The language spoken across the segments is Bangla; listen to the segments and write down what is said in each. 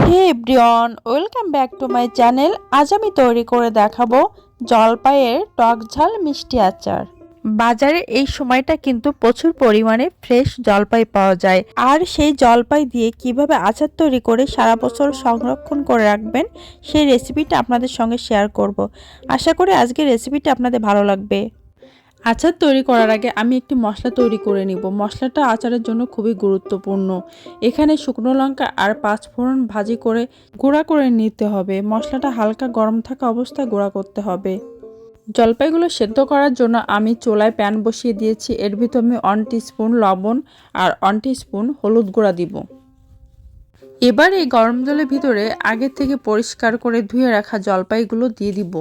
Hey everyone, welcome back to my channel. আজ আমি তৈরি করে দেখাবো জলপাইয়ের টক ঝাল মিষ্টি আচার। বাজারে এই সময়টা কিন্তু প্রচুর পরিমাণে ফ্রেশ জলপাই পাওয়া যায়, আর সেই জলপাই দিয়ে কিভাবে আচার তৈরি করে সারা বছর সংরক্ষণ করে রাখবেন সেই রেসিপিটা আপনাদের সঙ্গে শেয়ার করব। আশা করি আজকের রেসিপিটা আপনাদের ভালো লাগবে। আচার তৈরি করার আগে আমি একটি মশলা তৈরি করে নিব। মশলাটা আচারের জন্য খুবই গুরুত্বপূর্ণ। এখানে শুকনো লঙ্কা আর পাঁচফোড়ন ভাজি করে গুঁড়া করে নিতে হবে। মশলাটা হালকা গরম থাকা অবস্থায় গুঁড়া করতে হবে। জলপাইগুলো সেদ্ধ করার জন্য আমি চুলায় প্যান বসিয়ে দিয়েছি। এর ভিতর আমি 1 টিস্পুন লবণ আর 1 টিস্পুন হলুদ গুঁড়া দিব। এবার এই গরম জলের ভিতরে আগে থেকে পরিষ্কার করে ধুয়ে রাখা জলপাইগুলো দিয়ে দিব।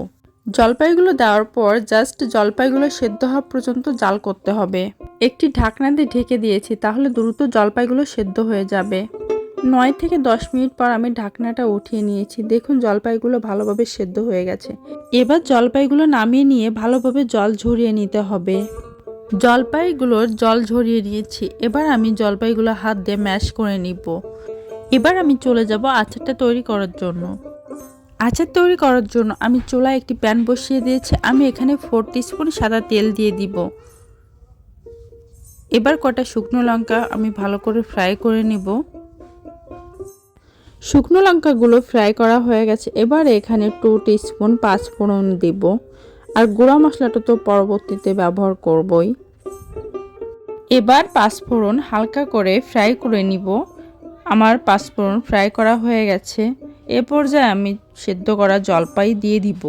জলপাইগুলো দেওয়ার পর জাস্ট জলপাইগুলো সেদ্ধ হওয়া পর্যন্ত জাল করতে হবে। একটি ঢাকনা দিয়ে ঢেকে দিয়েছি, তাহলে দ্রুত জলপাইগুলো সেদ্ধ হয়ে যাবে। 9 থেকে 10 মিনিট পর আমি ঢাকনাটা উঠিয়ে নিয়েছি। দেখুন জলপাইগুলো ভালোভাবে সেদ্ধ হয়ে গেছে। এবার জলপাইগুলো নামিয়ে নিয়ে ভালোভাবে জল ঝরিয়ে নিতে হবে। জলপাইগুলোর জল ঝরিয়ে নিয়েছি। এবার আমি জলপাইগুলো হাত দিয়ে ম্যাশ করে নিব। এবার আমি চলে যাব আচারটা তৈরি করার জন্য। আচার তৈরি করার জন্য আমি চুলায় একটি প্যান বসিয়ে দিয়েছি। আমি এখানে 4 টিস্পুন সাদা তেল দিয়ে দিব। এবার কটা শুকনো লঙ্কা আমি ভালো করে ফ্রাই করে নিব। শুকনো লঙ্কাগুলো ফ্রাই করা হয়ে গেছে। এবার এখানে 2 টিস্পুন পাঁচফোড়ন দিব, আর গুঁড়া মশলাটা তো পরবর্তীতে ব্যবহার করবই। এবার পাঁচফোড়ন হালকা করে ফ্রাই করে নিব। আমার পাঁচফোড়ন ফ্রাই করা হয়ে গেছে। এ পর্যায়ে আমি সেদ্ধ করা জলপাই দিয়ে দিব।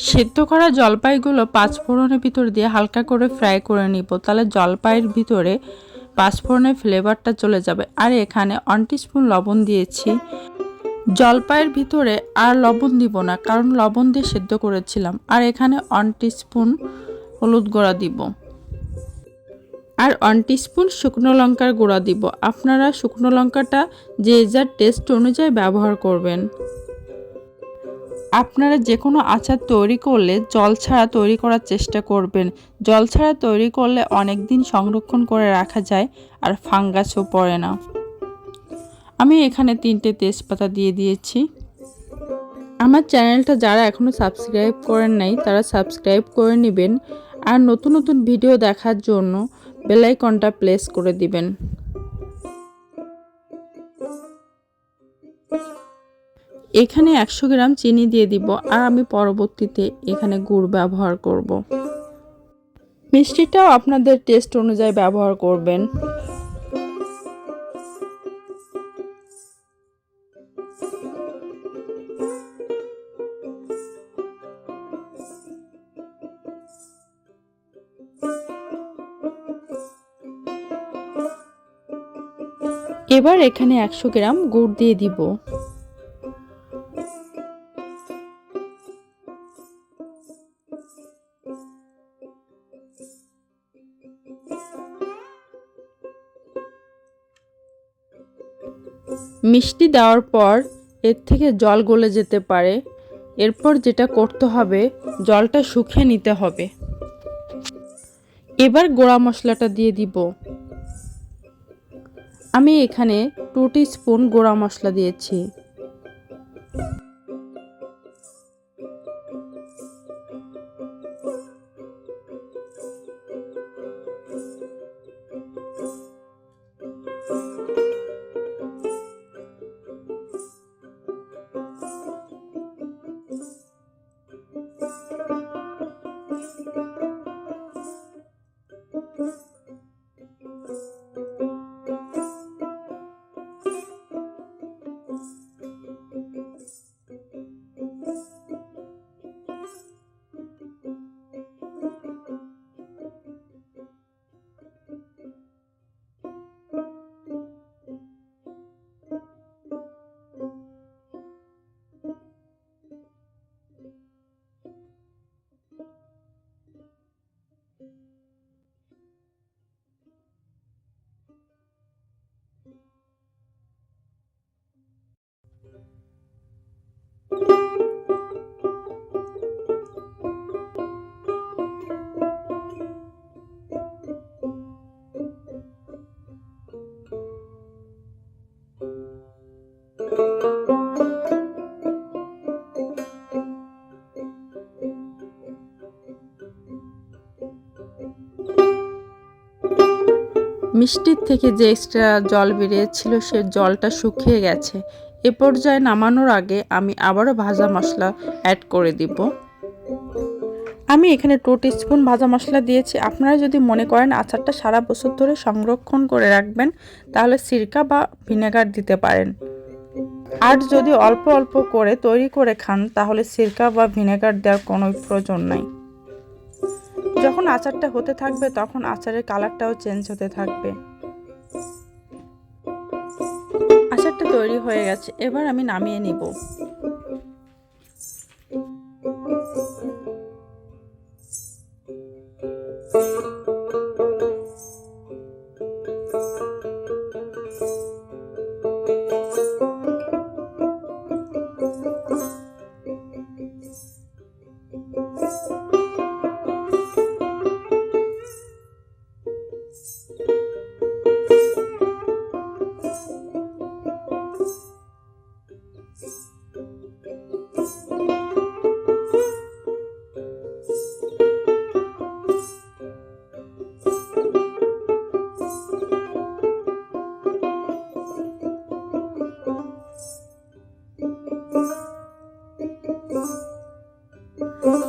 সেদ্ধ করা জলপাইগুলো পাঁচফোড়নের ভিতর দিয়ে হালকা করে ফ্রাই করে নিব, তাহলে জলপাইয়ের ভিতরে পাঁচফোড়নের ফ্লেভারটা চলে যাবে। আর এখানে 1 টিস্পুন লবণ দিয়েছি। জলপাইয়ের ভিতরে আর লবণ দিব না, কারণ লবণ দিয়ে সেদ্ধ করেছিলাম। আর এখানে 1 টিস্পুন হলুদ গুঁড়া দিব, আর 1 টিস্পুন শুকনো লঙ্কার গুঁড়া দিব। আপনারা শুকনো লঙ্কাটা যে যার টেস্ট অনুযায়ী ব্যবহার করবেন। আপনারা যে কোনো আচার তৈরি করলে জল ছাড়া তৈরি করার চেষ্টা করবেন। জল ছাড়া তৈরি করলে অনেক দিন সংরক্ষণ করে রাখা যায়, আর ফাঙ্গাসও পড়ে না। আমি এখানে 3টে তেজপাতা দিয়ে দিয়েছি। আমার চ্যানেলটা যারা এখনও সাবস্ক্রাইব করেন নাই তারা সাবস্ক্রাইব করে নেবেন, আর নতুন নতুন ভিডিও দেখার জন্য বেল আইকনটা প্রেস করে দিবেন। এখানে 100 গ্রাম চিনি দিয়ে দিব, আর আমি পরবর্তীতে এখানে গুড় ব্যবহার করব। মিষ্টিটাও আপনাদের টেস্ট অনুযায়ী ব্যবহার করবেন। এবার এখানে 100 গ্রাম গুড় দিয়ে দিব। মিষ্টি দেওয়ার পর এর থেকে জল গলে যেতে পারে। এরপর যেটা করতে হবে, জলটা শুকিয়ে নিতে হবে। এবার গুঁড়া মশলাটা দিয়ে দিব। আমি এখানে 2 টিস্পুন গুঁড়া মশলা দিয়েছি। মিষ্টির থেকে যে এক্সট্রা জল বেরিয়েছিল সে জলটা শুকিয়ে গেছে। এ পর্যায়ে নামানোর আগে আমি আবারও ভাজা মশলা অ্যাড করে দিব। আমি এখানে 2 টিস্পুন ভাজা মশলা দিয়েছি। আপনারা যদি মনে করেন আচারটা সারা বছর ধরে সংরক্ষণ করে রাখবেন তাহলে সিরকা বা ভিনেগার দিতে পারেন। আর যদি অল্প অল্প করে তৈরি করে খান তাহলে সিরকা বা ভিনেগার দেওয়ার কোনো প্রয়োজন নাই। যখন আচারটা হতে থাকবে তখন আচারের কালারটাও চেঞ্জ হতে থাকবে। আচারটা তৈরি হয়ে গেছে, এবার আমি নামিয়ে নিব।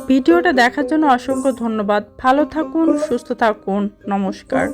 ভিডিওটা দেখার জন্য অসংখ্য ধন্যবাদ। ভালো থাকুন, সুস্থ থাকুন। নমস্কার।